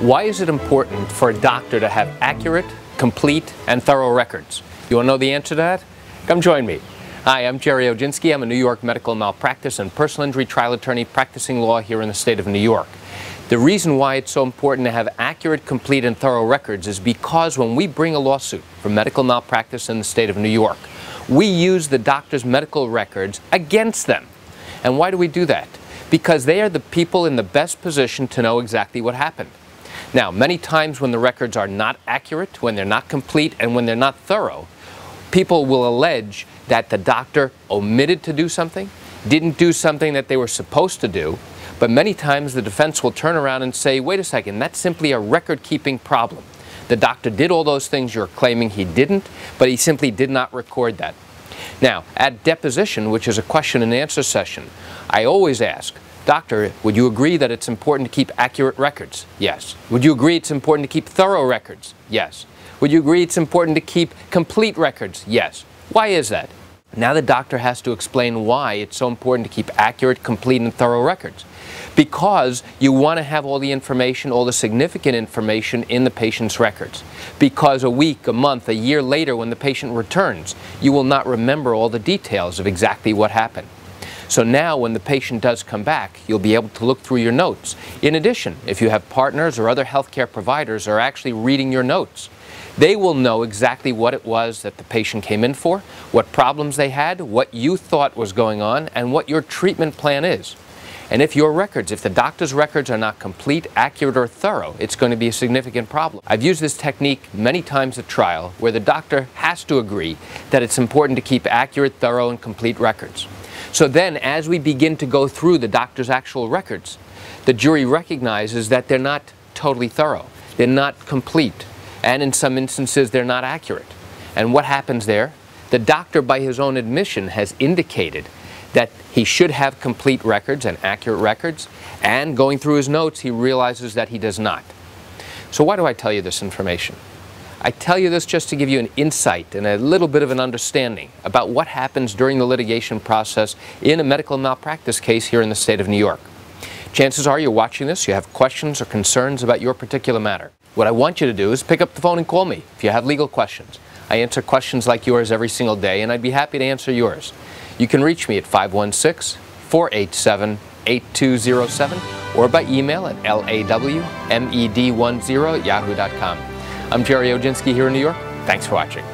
Why is it important for a doctor to have accurate, complete, and thorough records? You want to know the answer to that? Come join me. Hi, I'm Gerry Oginski. I'm a New York medical malpractice and personal injury trial attorney practicing law here in the state of New York. The reason why it's so important to have accurate, complete, and thorough records is because when we bring a lawsuit for medical malpractice in the state of New York, we use the doctor's medical records against them. And why do we do that? Because they are the people in the best position to know exactly what happened. Now, many times when the records are not accurate, when they're not complete, and when they're not thorough, people will allege that the doctor omitted to do something, didn't do something that they were supposed to do, but many times the defense will turn around and say, wait a second, that's simply a record-keeping problem. The doctor did all those things you're claiming he didn't, but he simply did not record that. Now, at deposition, which is a question and answer session, I always ask, Doctor, would you agree that it's important to keep accurate records? Yes. Would you agree it's important to keep thorough records? Yes. Would you agree it's important to keep complete records? Yes. Why is that? Now the doctor has to explain why it's so important to keep accurate, complete, and thorough records. Because you want to have all the information, all the significant information in the patient's records. Because a week, a month, a year later when the patient returns, you will not remember all the details of exactly what happened. So now when the patient does come back, you'll be able to look through your notes. In addition, if you have partners or other healthcare providers are actually reading your notes, they will know exactly what it was that the patient came in for, what problems they had, what you thought was going on, and what your treatment plan is. And if your records, if the doctor's records are not complete, accurate, or thorough, it's going to be a significant problem. I've used this technique many times at trial where the doctor has to agree that it's important to keep accurate, thorough, and complete records. So then, as we begin to go through the doctor's actual records, the jury recognizes that they're not totally thorough, they're not complete, and in some instances they're not accurate. And what happens there? The doctor, by his own admission, has indicated that he should have complete records and accurate records, and going through his notes he realizes that he does not. So why do I tell you this information? I tell you this just to give you an insight and a little bit of an understanding about what happens during the litigation process in a medical malpractice case here in the state of New York. Chances are you're watching this, you have questions or concerns about your particular matter. What I want you to do is pick up the phone and call me if you have legal questions. I answer questions like yours every single day, and I'd be happy to answer yours. You can reach me at 516-487-8207 or by email at lawmed10@yahoo.com. I'm Gerry Oginski here in New York. Thanks for watching.